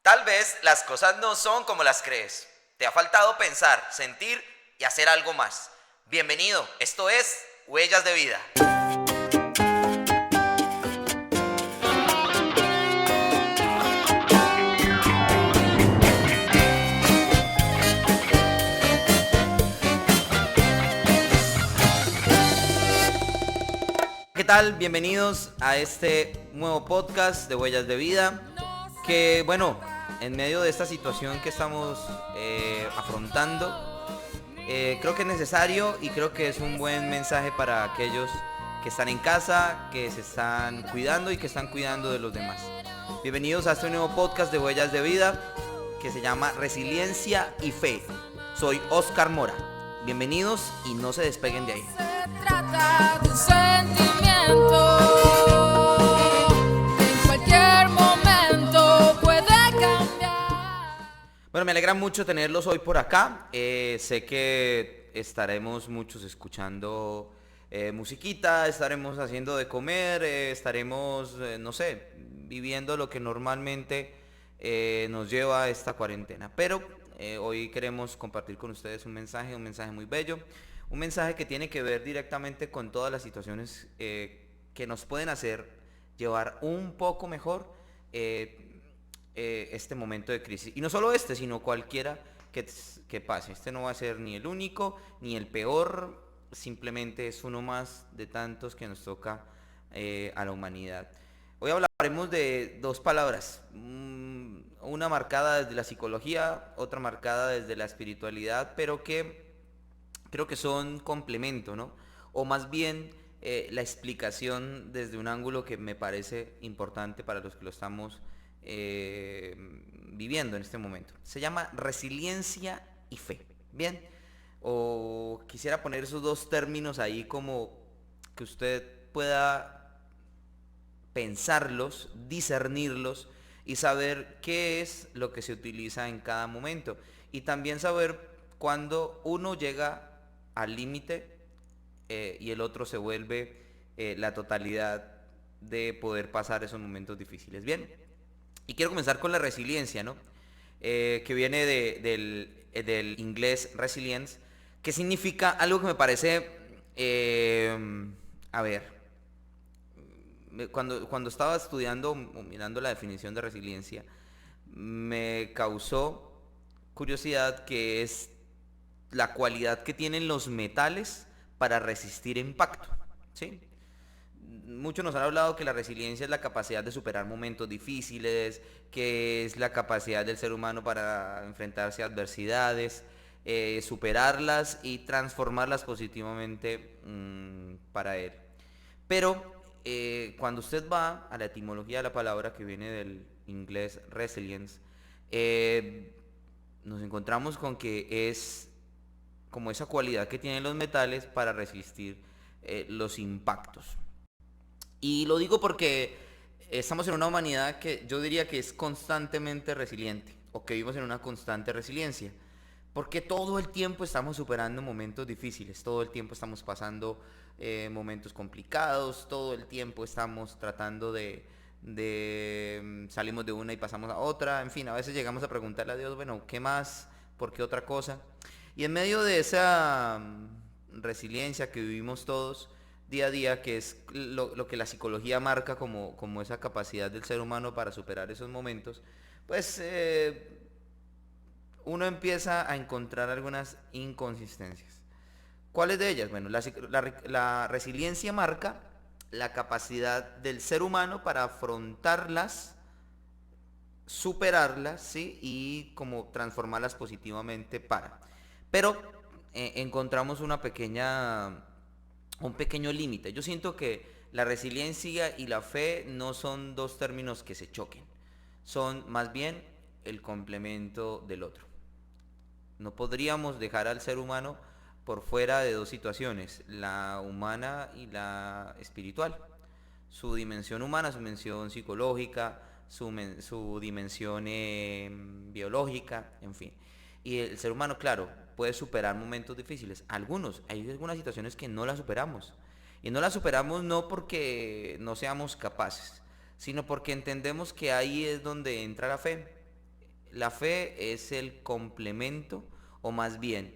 Tal vez las cosas no son como las crees. Te ha faltado pensar, sentir y hacer algo más. Bienvenido, esto es Huellas de Vida. ¿Qué tal? Bienvenidos a este nuevo podcast de Huellas de Vida. Que bueno, en medio de esta situación que estamos afrontando, creo que es necesario y creo que es un buen mensaje para aquellos que están en casa, que se están cuidando y que están cuidando de los demás. Bienvenidos a este nuevo podcast de Huellas de Vida que se llama Resiliencia y Fe. Soy Oscar Mora. Bienvenidos y no se despeguen de ahí. Se trata de un sentimiento que en cualquier momento puede cambiar. Bueno, me alegra mucho tenerlos hoy por acá. Sé que estaremos muchos escuchando musiquita, estaremos haciendo de comer, estaremos, no sé, viviendo lo que normalmente nos lleva a esta cuarentena. Pero hoy queremos compartir con ustedes un mensaje muy bello, un mensaje que tiene que ver directamente con todas las situaciones que nos pueden hacer llevar un poco mejor este momento de crisis. Y no solo este, sino cualquiera que pase. Este no va a ser ni el único, ni el peor, simplemente es uno más de tantos que nos toca a la humanidad. Hoy hablaremos de dos palabras, una marcada desde la psicología, otra marcada desde la espiritualidad, pero que creo que son complemento, ¿no? O más bien la explicación desde un ángulo que me parece importante para los que lo estamos viviendo en este momento. Se llama resiliencia y fe. Bien, o quisiera poner esos dos términos ahí como que usted pueda pensarlos, discernirlos y saber qué es lo que se utiliza en cada momento. Y también saber cuando uno llega al límite y el otro se vuelve la totalidad de poder pasar esos momentos difíciles. Bien, y quiero comenzar con la resiliencia, ¿no? Que viene del inglés resilience, que significa algo que me parece, a ver, cuando estaba estudiando o mirando la definición de resiliencia, me causó curiosidad que es la cualidad que tienen los metales para resistir impacto, ¿sí? Muchos nos han hablado que la resiliencia es la capacidad de superar momentos difíciles, que es la capacidad del ser humano para enfrentarse a adversidades, superarlas y transformarlas positivamente para él. Pero cuando usted va a la etimología de la palabra que viene del inglés resilience, nos encontramos con que es como esa cualidad que tienen los metales para resistir los impactos. Y lo digo porque estamos en una humanidad que yo diría que es constantemente resiliente, o que vivimos en una constante resiliencia, porque todo el tiempo estamos superando momentos difíciles, todo el tiempo estamos pasando momentos complicados, todo el tiempo estamos tratando salimos de una y pasamos a otra, en fin, a veces llegamos a preguntarle a Dios, bueno, ¿qué más? ¿Por qué otra cosa? Y en medio de esa resiliencia que vivimos todos día a día, que es lo que la psicología marca como esa capacidad del ser humano para superar esos momentos, pues uno empieza a encontrar algunas inconsistencias. ¿Cuáles de ellas? Bueno, la resiliencia marca la capacidad del ser humano para afrontarlas, superarlas, ¿sí? Y como transformarlas positivamente para. Pero encontramos un pequeño límite. Yo siento que la resiliencia y la fe no son dos términos que se choquen, son más bien el complemento del otro. No podríamos dejar al ser humano por fuera de dos situaciones, la humana y la espiritual. Su dimensión humana, su dimensión psicológica, su dimensión biológica, en fin. Y el ser humano, claro, puede superar momentos difíciles. Hay algunas situaciones que no las superamos. Y no las superamos no porque no seamos capaces, sino porque entendemos que ahí es donde entra la fe. la fe es el complemento, o más bien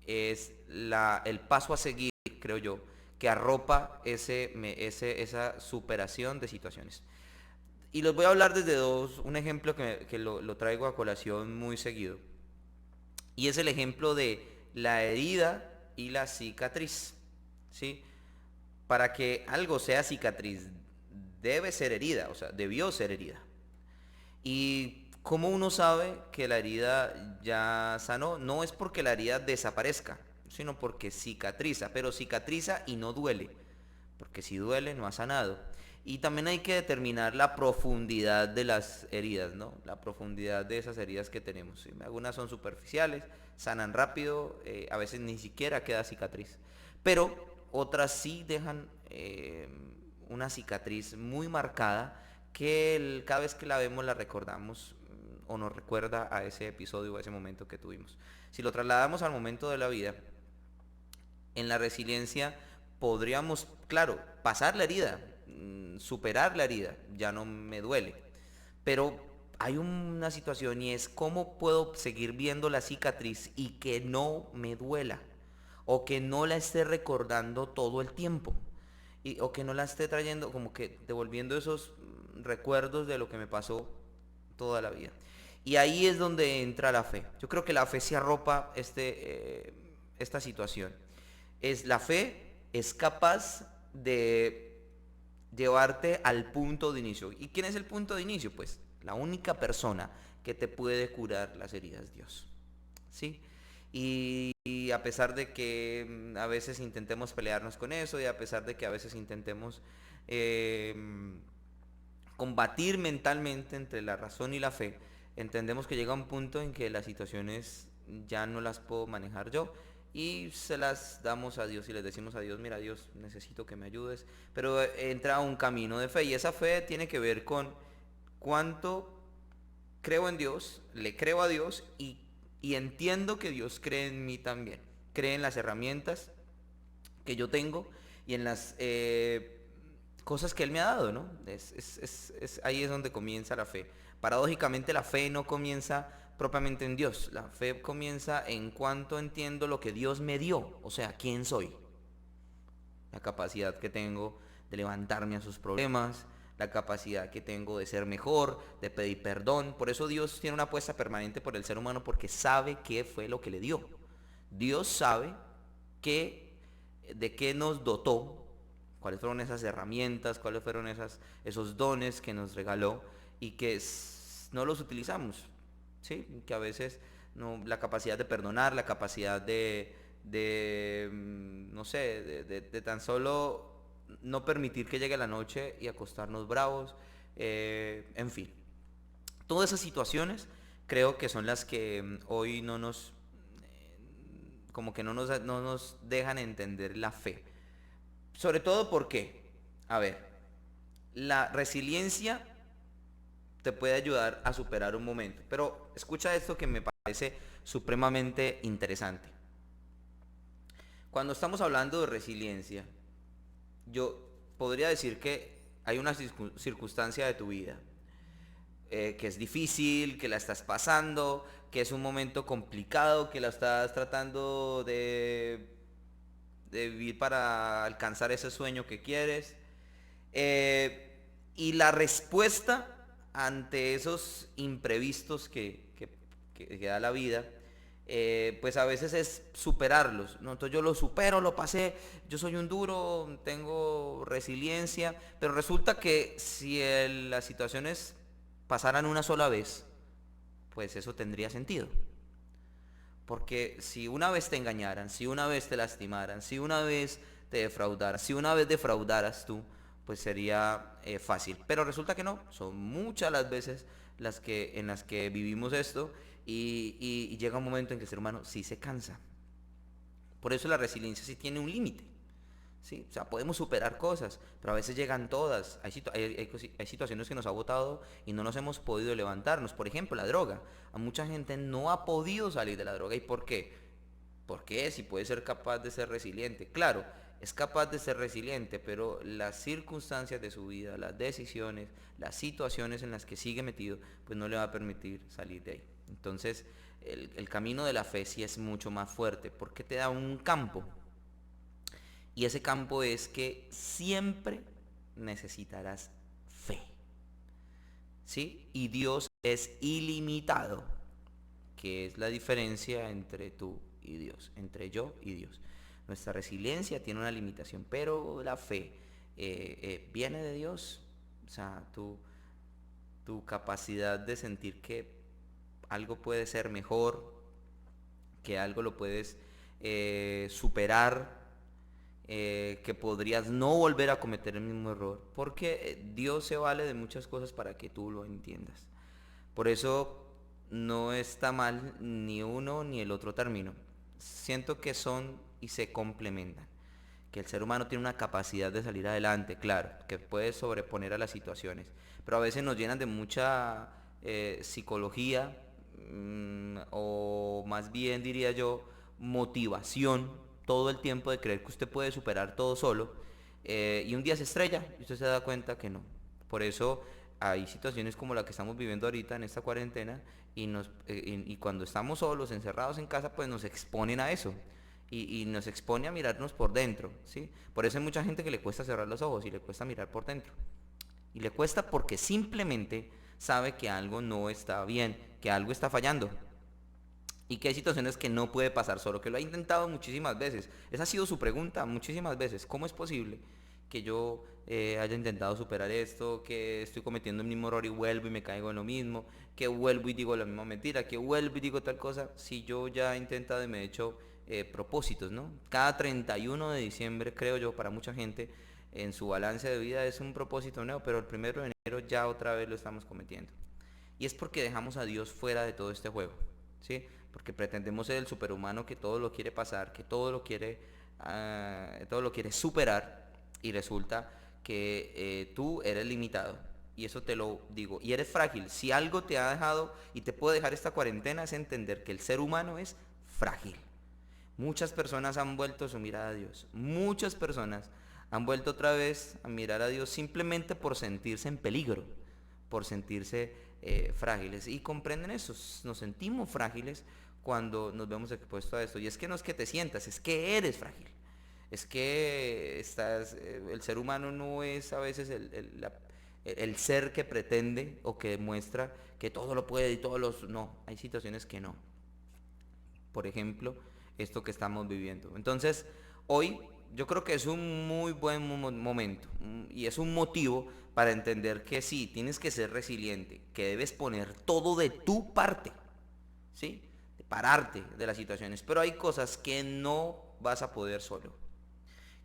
es el paso a seguir, creo yo, que arropa esa superación de situaciones. Y los voy a hablar desde un ejemplo que lo traigo a colación muy seguido. Y es el ejemplo de la herida y la cicatriz. ¿Sí? Para que algo sea cicatriz, debe ser herida, o sea, debió ser herida. ¿Y cómo uno sabe que la herida ya sanó? No es porque la herida desaparezca, sino porque cicatriza, pero cicatriza y no duele, porque si duele no ha sanado. Y también hay que determinar la profundidad de las heridas, ¿no? La profundidad de esas heridas que tenemos. ¿Sí? Algunas son superficiales, sanan rápido, a veces ni siquiera queda cicatriz. Pero otras sí dejan una cicatriz muy marcada que cada vez que la vemos la recordamos o nos recuerda a ese episodio o a ese momento que tuvimos. Si lo trasladamos al momento de la vida, en la resiliencia podríamos, claro, pasar la herida, superar la herida, ya no me duele. Pero hay una situación y es cómo puedo seguir viendo la cicatriz y que no me duela o que no la esté recordando todo el tiempo o que no la esté trayendo como que devolviendo esos recuerdos de lo que me pasó toda la vida. Y ahí es donde entra la fe. Yo creo que la fe se arropa esta situación. La fe es capaz de llevarte al punto de inicio. ¿Y quién es el punto de inicio? Pues la única persona que te puede curar las heridas, Dios. ¿Sí? Y a pesar de que a veces intentemos pelearnos con eso y a pesar de que a veces intentemos eh, combatir mentalmente entre la razón y la fe, entendemos que llega un punto en que las situaciones ya no las puedo manejar yo y se las damos a Dios y les decimos a Dios, mira Dios, necesito que me ayudes, pero entra un camino de fe y esa fe tiene que ver con cuánto creo en Dios, le creo a Dios y entiendo que Dios cree en mí también, cree en las herramientas que yo tengo y en las cosas que Él me ha dado, ¿no? Ahí es donde comienza la fe. Paradójicamente la fe no comienza propiamente en Dios, la fe comienza en cuanto entiendo lo que Dios me dio, o sea, quién soy, la capacidad que tengo de levantarme a sus problemas, la capacidad que tengo de ser mejor, de pedir perdón. Por eso Dios tiene una apuesta permanente por el ser humano porque sabe qué fue lo que le dio. Dios sabe de qué nos dotó, cuáles fueron esas herramientas, cuáles fueron esos dones que nos regaló y que no los utilizamos, ¿sí? Que a veces no, la capacidad de perdonar, la capacidad no sé, de tan solo no permitir que llegue la noche y acostarnos bravos, en fin. Todas esas situaciones creo que son las que hoy como que no nos dejan entender la fe. Sobre todo porque, a ver, la resiliencia te puede ayudar a superar un momento. Pero escucha esto que me parece supremamente interesante. Cuando estamos hablando de resiliencia, yo podría decir que hay una circunstancia de tu vida que es difícil, que la estás pasando, que es un momento complicado, que la estás tratando de vivir para alcanzar ese sueño que quieres. Y la respuesta ante esos imprevistos que da la vida, pues a veces es superarlos, ¿no? Entonces yo lo supero, lo pasé, yo soy un duro, tengo resiliencia, pero resulta que si las situaciones pasaran una sola vez, pues eso tendría sentido. Porque si una vez te engañaran, si una vez te lastimaran, si una vez te defraudaran, si una vez defraudaras tú, pues sería fácil. Pero resulta que no, son muchas las veces en las que vivimos esto y llega un momento en que el ser humano sí se cansa. Por eso la resiliencia sí tiene un límite. ¿Sí? O sea, podemos superar cosas, pero a veces llegan todas. Hay situaciones que nos ha botado y no nos hemos podido levantarnos. Por ejemplo, la droga. A mucha gente no ha podido salir de la droga. ¿Y por qué? ¿Por qué? Si puede ser capaz de ser resiliente. Claro, es capaz de ser resiliente, pero las circunstancias de su vida, las decisiones, las situaciones en las que sigue metido, pues no le va a permitir salir de ahí. Entonces, el camino de la fe sí es mucho más fuerte, porque te da un campo. Y ese campo es que siempre necesitarás fe. ¿Sí? Y Dios es ilimitado, que es la diferencia entre tú y Dios, entre yo y Dios. Nuestra resiliencia tiene una limitación, pero la fe viene de Dios. O sea, tu capacidad de sentir que algo puede ser mejor, que algo lo puedes superar, que podrías no volver a cometer el mismo error, porque Dios se vale de muchas cosas para que tú lo entiendas. Por eso no está mal ni uno ni el otro término. Siento que son y se complementan. Que el ser humano tiene una capacidad de salir adelante, claro, que puede sobreponer a las situaciones, pero a veces nos llenan de mucha psicología, o más bien diría yo, motivación, todo el tiempo de creer que usted puede superar todo solo, y un día se estrella y usted se da cuenta que no. Por eso hay situaciones como la que estamos viviendo ahorita en esta cuarentena, y cuando estamos solos, encerrados en casa, pues nos exponen a eso. Y nos expone a mirarnos por dentro, ¿sí? Por eso hay mucha gente que le cuesta cerrar los ojos y le cuesta mirar por dentro. Y le cuesta porque simplemente sabe que algo no está bien, que algo está fallando. Y que hay situaciones que no puede pasar solo, que lo ha intentado muchísimas veces. Esa ha sido su pregunta muchísimas veces. ¿Cómo es posible que yo haya intentado superar esto, que estoy cometiendo el mismo error y vuelvo y me caigo en lo mismo, que vuelvo y digo la misma mentira, que vuelvo y digo tal cosa, si yo ya he intentado y me he hecho propósitos, ¿no? Cada 31 de diciembre, creo yo, para mucha gente, en su balance de vida es un propósito nuevo, pero el 1 de enero ya otra vez lo estamos cometiendo. Y es porque dejamos a Dios fuera de todo este juego, ¿sí? Porque pretendemos ser el superhumano que todo lo quiere pasar, que todo lo quiere superar, y resulta que tú eres limitado. Y eso te lo digo. Y eres frágil. Si algo te ha dejado y te puede dejar esta cuarentena es entender que el ser humano es frágil. Muchas personas han vuelto su mirada a Dios. Muchas personas han vuelto otra vez a mirar a Dios simplemente por sentirse en peligro, por sentirse frágiles. Y comprenden eso, nos sentimos frágiles cuando nos vemos expuestos a esto. Y es que no es que te sientas, es que eres frágil. Es que el ser humano no es a veces el ser que pretende o que demuestra que todo lo puede y todos los... No, hay situaciones que no. Por ejemplo, esto que estamos viviendo. Entonces, hoy yo creo que es un muy buen momento, y es un motivo para entender que sí, tienes que ser resiliente, que debes poner todo de tu parte, ¿sí? De pararte de las situaciones, pero hay cosas que no vas a poder solo,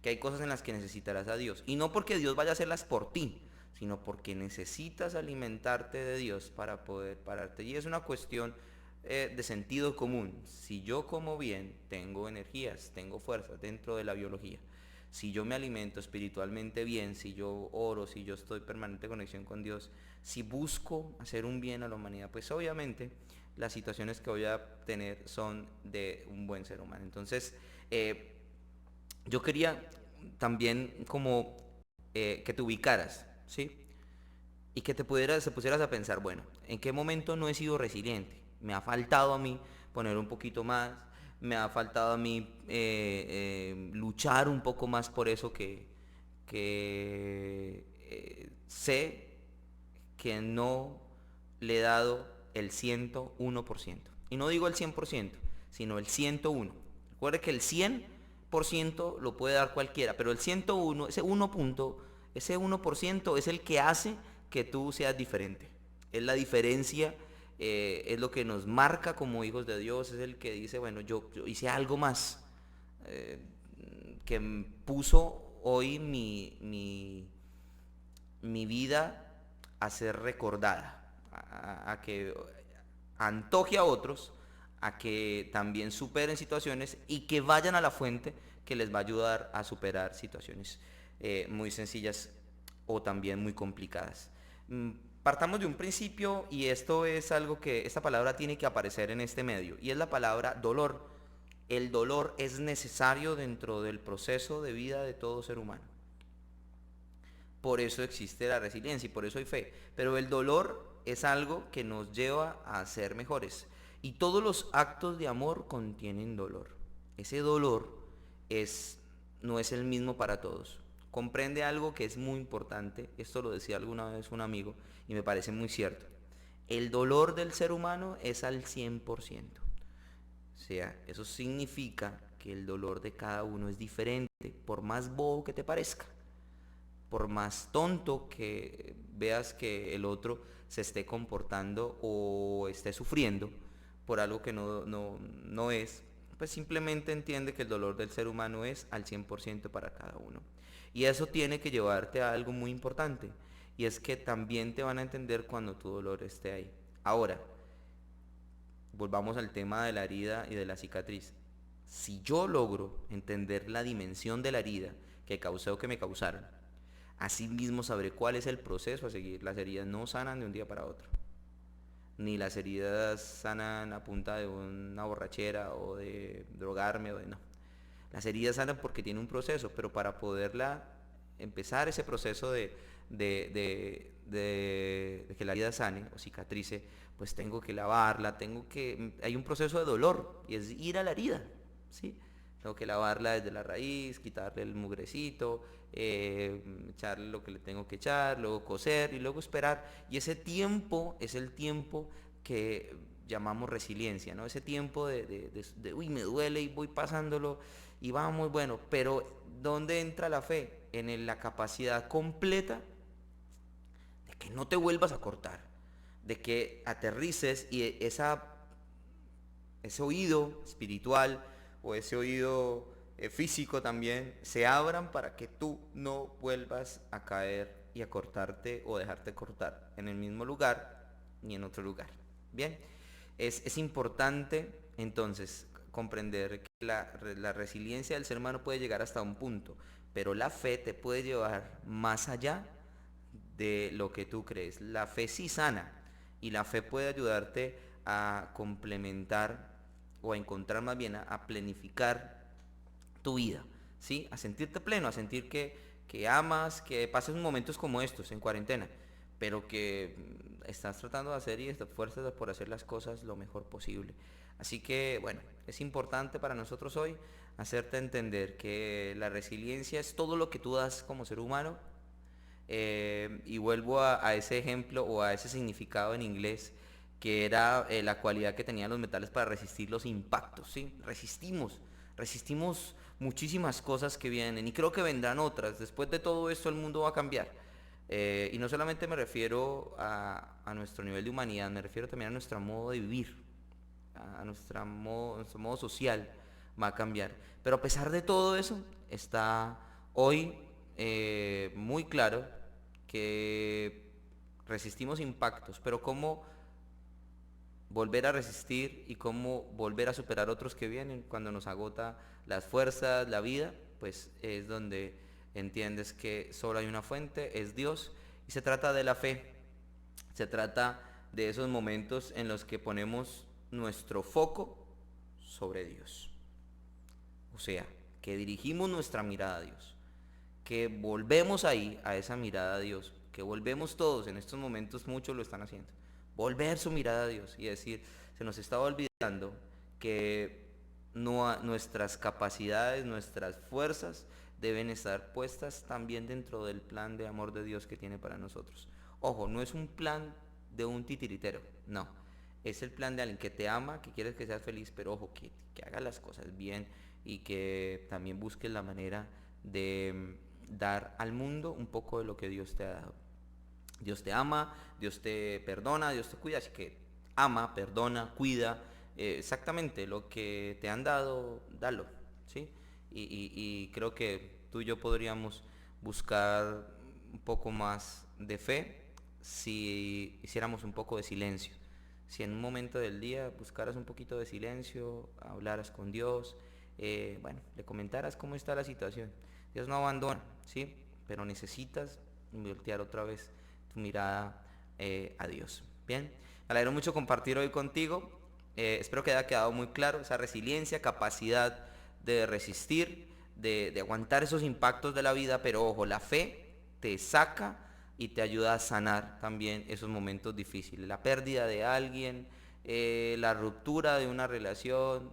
que hay cosas en las que necesitarás a Dios, y no porque Dios vaya a hacerlas por ti, sino porque necesitas alimentarte de Dios para poder pararte. Y es una cuestión de sentido común. Si yo como bien, tengo energías, tengo fuerzas dentro de la biología. Si yo me alimento espiritualmente bien, si yo oro, si yo estoy en permanente conexión con Dios, si busco hacer un bien a la humanidad, pues obviamente las situaciones que voy a tener son de un buen ser humano. Entonces, yo quería también como que te ubicaras, ¿sí? Y que se pusieras a pensar, bueno, ¿en qué momento no he sido resiliente? Me ha faltado a mí poner un poquito más, me ha faltado a mí luchar un poco más por eso que sé que no le he dado el 101%. Y no digo el 100%, sino el 101. Recuerde que el 100% lo puede dar cualquiera, pero el 101, ese 1% es el que hace que tú seas diferente. Es la diferencia, es lo que nos marca como hijos de Dios, es el que dice, bueno, yo hice algo más, eh, que puso hoy mi vida a ser recordada, a que antoje a otros, a que también superen situaciones y que vayan a la fuente que les va a ayudar a superar situaciones muy sencillas o también muy complicadas. Partamos de un principio, y esto es algo que esta palabra tiene que aparecer en este medio, y es la palabra dolor. el dolor es necesario dentro del proceso de vida de todo ser humano. Por eso existe la resiliencia y por eso hay fe. Pero el dolor es algo que nos lleva a ser mejores. Y todos los actos de amor contienen dolor. Ese dolor no es el mismo para todos. Comprende algo que es muy importante. Esto lo decía alguna vez un amigo y me parece muy cierto. El dolor del ser humano es al 100%. O sea, eso significa que el dolor de cada uno es diferente, por más bobo que te parezca, por más tonto que veas que el otro se esté comportando o esté sufriendo por algo que no es, pues simplemente entiende que el dolor del ser humano es al 100% para cada uno. Y eso tiene que llevarte a algo muy importante, y es que también te van a entender cuando tu dolor esté ahí. Ahora, volvamos al tema de la herida y de la cicatriz. Si yo logro entender la dimensión de la herida que causó o que me causaron, así mismo sabré cuál es el proceso a seguir. Las heridas no sanan de un día para otro, ni las heridas sanan a punta de una borrachera o de drogarme o de no. Las heridas sanan porque tienen un proceso, pero para poderla empezar ese proceso de que la herida sane o cicatrice, pues tengo que lavarla, hay un proceso de dolor y es ir a la herida, ¿sí? Tengo que lavarla desde la raíz, quitarle el mugrecito, echarle lo que le tengo que echar, luego coser y luego esperar. Y ese tiempo es el tiempo que llamamos resiliencia, ¿no? Ese tiempo uy, me duele y voy pasándolo y vamos, bueno, pero ¿dónde entra la fe? En la capacidad completa de que no te vuelvas a cortar, de que aterrices y ese oído espiritual o ese oído físico también se abran para que tú no vuelvas a caer y a cortarte o dejarte cortar en el mismo lugar ni en otro lugar. Bien, es importante entonces comprender que la resiliencia del ser humano puede llegar hasta un punto, pero la fe te puede llevar más allá de lo que tú crees. La fe sí sana y la fe puede ayudarte a complementar o a encontrar más bien a planificar tu vida, ¿sí? A sentirte pleno, a sentir que amas, que pasas momentos como estos en cuarentena, pero que estás tratando de hacer y te esfuerzas por hacer las cosas lo mejor posible. Así que, bueno, es importante para nosotros hoy hacerte entender que la resiliencia es todo lo que tú das como ser humano. Y vuelvo a ese ejemplo o a ese significado en inglés que era la cualidad que tenían los metales para resistir los impactos, ¿sí? Resistimos muchísimas cosas que vienen y creo que vendrán otras. Después de todo esto el mundo va a cambiar. Y no solamente me refiero a nuestro nivel de humanidad, me refiero también a nuestro modo de vivir, a nuestro modo social va a cambiar. Pero a pesar de todo eso, está hoy muy claro que resistimos impactos, pero cómo volver a resistir y cómo volver a superar otros que vienen cuando nos agota las fuerzas, la vida, pues es donde entiendes que solo hay una fuente, es Dios, y se trata de la fe, se trata de esos momentos en los que ponemos nuestro foco sobre Dios. O sea, que dirigimos nuestra mirada a Dios, que volvemos ahí a esa mirada a Dios, que volvemos todos, en estos momentos muchos lo están haciendo, volver su mirada a Dios y decir, se nos estaba olvidando que nuestras capacidades, nuestras fuerzas deben estar puestas también dentro del plan de amor de Dios que tiene para nosotros. Ojo, no es un plan de un titiritero, no, es el plan de alguien que te ama, que quieres que seas feliz, pero ojo, que haga las cosas bien y que también busques la manera de dar al mundo un poco de lo que Dios te ha dado. Dios te ama, Dios te perdona, Dios te cuida, así que ama, perdona, cuida, exactamente lo que te han dado, dalo, ¿sí? Y creo que tú y yo podríamos buscar un poco más de fe si hiciéramos un poco de silencio. Si en un momento del día buscaras un poquito de silencio, hablaras con Dios, bueno, le comentaras cómo está la situación. Dios no abandona, ¿sí? Pero necesitas voltear otra vez tu mirada a Dios. Bien, me alegro mucho compartir hoy contigo. Espero que haya quedado muy claro esa resiliencia, capacidad de resistir, de aguantar esos impactos de la vida, pero ojo, la fe te saca y te ayuda a sanar también esos momentos difíciles. La pérdida de alguien, la ruptura de una relación,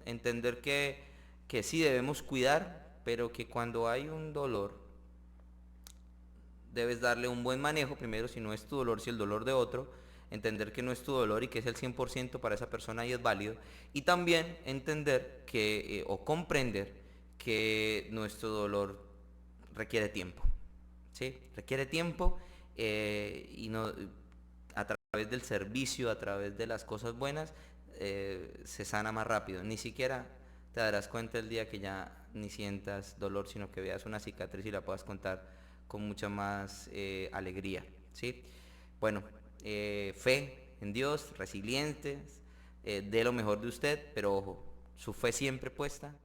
entender que sí debemos cuidar, pero que cuando hay un dolor, debes darle un buen manejo, primero si no es tu dolor, si el dolor de otro, entender que no es tu dolor y que es el 100% para esa persona y es válido, y también entender que, o comprender que nuestro dolor requiere tiempo, ¿sí? Requiere tiempo y no, a través del servicio, a través de las cosas buenas, se sana más rápido. Ni siquiera te darás cuenta el día que ya ni sientas dolor, sino que veas una cicatriz y la puedas contar con mucha más alegría, ¿sí? Bueno, fe en Dios, resilientes, dé lo mejor de usted, pero ojo, su fe siempre puesta